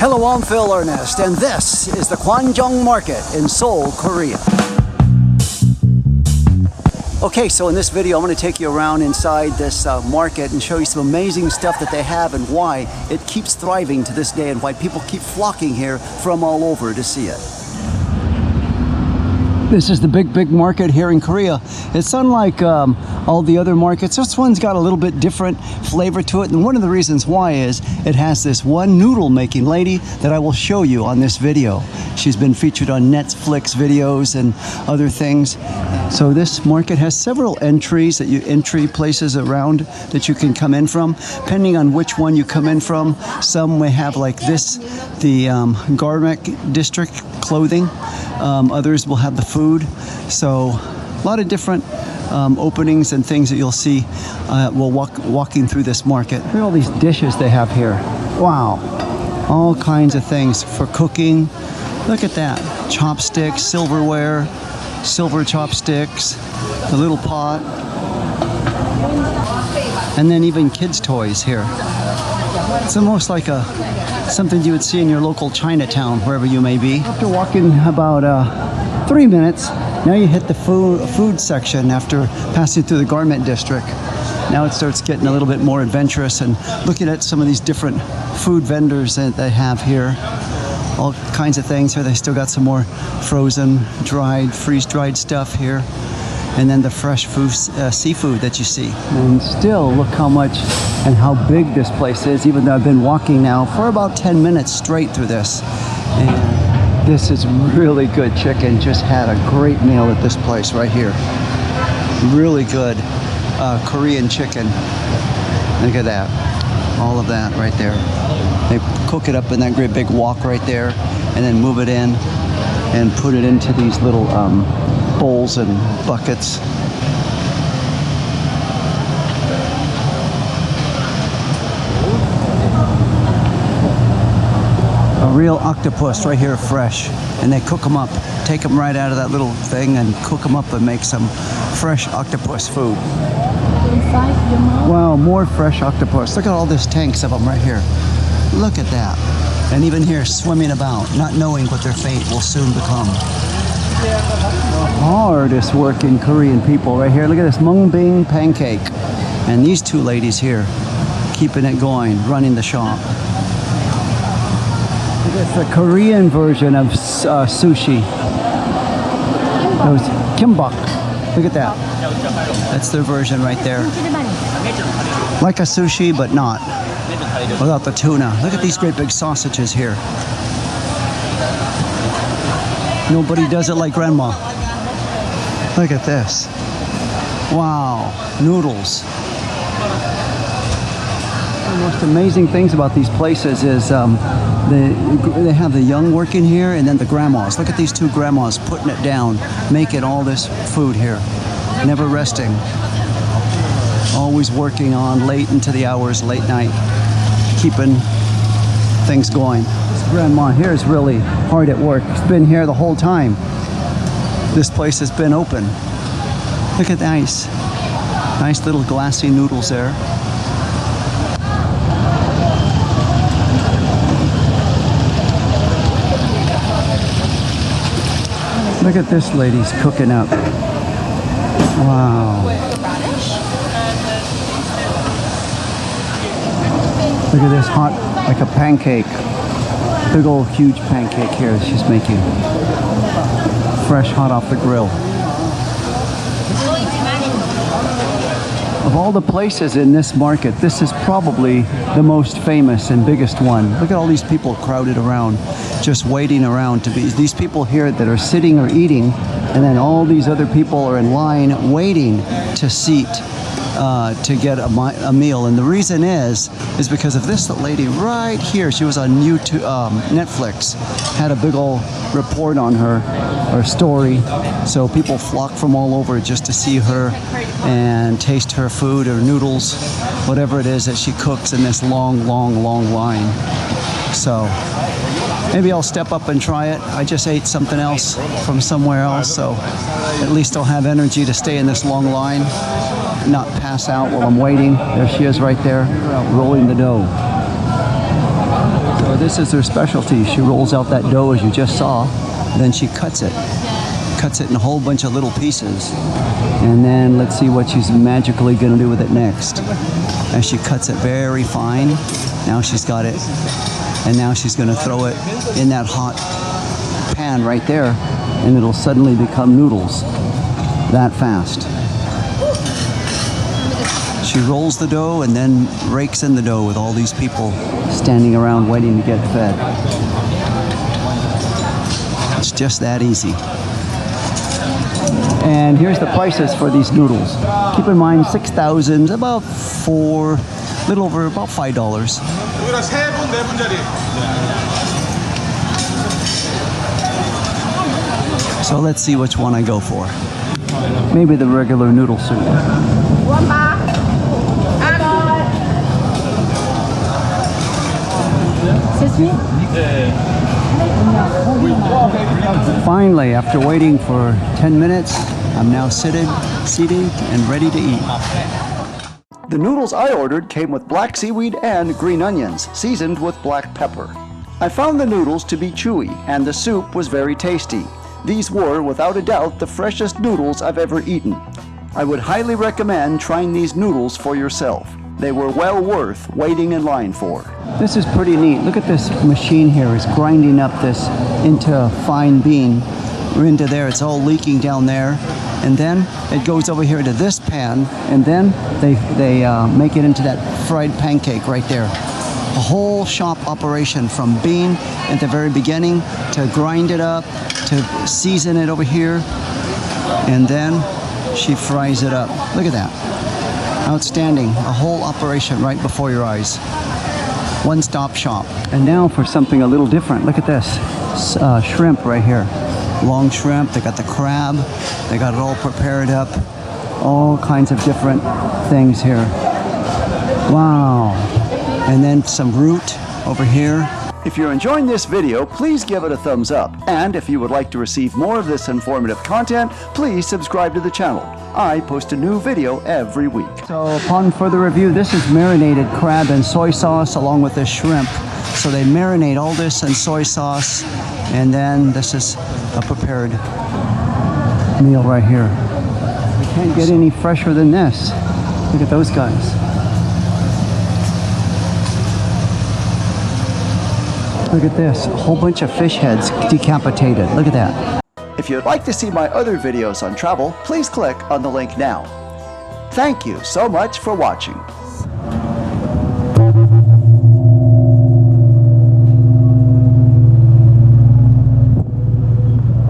Hello, I'm Phil Ernest, and this is the Gwangjang Market in Seoul, Korea. Okay, so in this video, I'm going to take you around inside this market and show you some amazing stuff that they have and why it keeps thriving to this day and why people keep flocking here from all over to see it. This is the big market here in Korea. It's unlike all the other markets. This one's got a little bit different flavor to it, and one of the reasons why is it has this one noodle making lady that I will show you on this video. She's been featured on Netflix videos and other things. So this market has several entry places around that you can come in from, depending on which one you come in from. Some may have like this, the garment district clothing. Others will have the food. So a lot of different openings and things that you'll see while walking through this market. Look at all these dishes they have here. Wow, all kinds of things for cooking. Look at that, chopsticks, silverware, silver chopsticks, the little pot, and then even kids' toys here. It's almost like something you would see in your local Chinatown, wherever you may be. After walking about 3 minutes, now you hit the food section after passing through the garment district. Now it starts getting a little bit more adventurous and looking at some of these different food vendors that they have here. All kinds of things here. They still got some more frozen, dried, freeze-dried stuff here. And then the fresh food, seafood that you see. And still, look how much and how big this place is, even though I've been walking now for about 10 minutes straight through this. And this is really good chicken. Just had a great meal at this place right here. Really good Korean chicken. Look at that. All of that right there. They cook it up in that great big wok right there and then move it in and put it into these little bowls and buckets. A real octopus right here, fresh, and they cook them up, take them right out of that little thing and cook them up and make some fresh octopus food. Wow, more fresh octopus. Look at all these tanks of them right here. Look at that. And even here, swimming about, not knowing what their fate will soon become. The hardest working Korean people right here. Look at this mung-bean pancake. And these two ladies here, keeping it going, running the shop. It's the Korean version of sushi. Those kimbap. Look at that. That's their version right there. Like a sushi, but not. Without the tuna. Look at these great big sausages here. Nobody does it like grandma. Look at this. Wow, noodles. One of the most amazing things about these places is they have the young working here and then the grandmas. Look at these two grandmas putting it down, making all this food here. Never resting. Always working on late into the hours, late night, keeping things going. This grandma here is really hard at work. She's been here the whole time. This place has been open. Look at nice little glassy noodles there. Look at this lady's cooking up. Wow. Look at this hot, like a pancake. Big old huge pancake here she's making. Fresh, hot off the grill. Of all the places in this market, this is probably the most famous and biggest one. Look at all these people crowded around, just waiting around to be. These people here that are sitting or eating, and then all these other people are in line waiting to seat to get a meal. And the reason is because of this lady right here. She was on YouTube, Netflix, had a big old report on her, or story. So people flock from all over just to see her and taste her food or noodles, whatever it is that she cooks in this long line. So maybe I'll step up and try it. I just ate something else from somewhere else, so at least I'll have energy to stay in this long line, not pass out while I'm waiting. There she is right there, rolling the dough. So this is her specialty. She rolls out that dough as you just saw, then she cuts it in a whole bunch of little pieces, and then let's see what she's magically gonna do with it next. As she cuts it very fine, now she's got it, and now she's gonna throw it in that hot pan right there, and it'll suddenly become noodles that fast. She rolls the dough and then rakes in the dough with all these people standing around waiting to get fed. It's just that easy. And here's the prices for these noodles. Keep in mind 6,000, about little over about $5. So let's see which one I go for. Maybe the regular noodle soup. Finally, after waiting for 10 minutes, I'm now seated and ready to eat. The noodles I ordered came with black seaweed and green onions, seasoned with black pepper. I found the noodles to be chewy, and the soup was very tasty. These were, without a doubt, the freshest noodles I've ever eaten. I would highly recommend trying these noodles for yourself. They were well worth waiting in line for. This is pretty neat. Look at this machine here. It's grinding up this into fine bean. We're into there. It's all leaking down there. And then it goes over here to this pan, and then they make it into that fried pancake right there. A whole shop operation from bean at the very beginning to grind it up, to season it over here, and then she fries it up. Look at that. Outstanding. A whole operation right before your eyes. One-stop shop. And now for something a little different. Look at this. Shrimp right here. Long shrimp. They got the crab. They got it all prepared up. All kinds of different things here. Wow. And then some root over here. If you're enjoying this video, please give it a thumbs up. And if you would like to receive more of this informative content, please subscribe to the channel. I post a new video every week. So upon further review, this is marinated crab and soy sauce along with the shrimp. So they marinate all this in soy sauce, and then this is a prepared meal right here. You can't get any fresher than this. Look at those guys. Look at this, a whole bunch of fish heads decapitated. Look at that. If you'd like to see my other videos on travel, please click on the link now. Thank you so much for watching.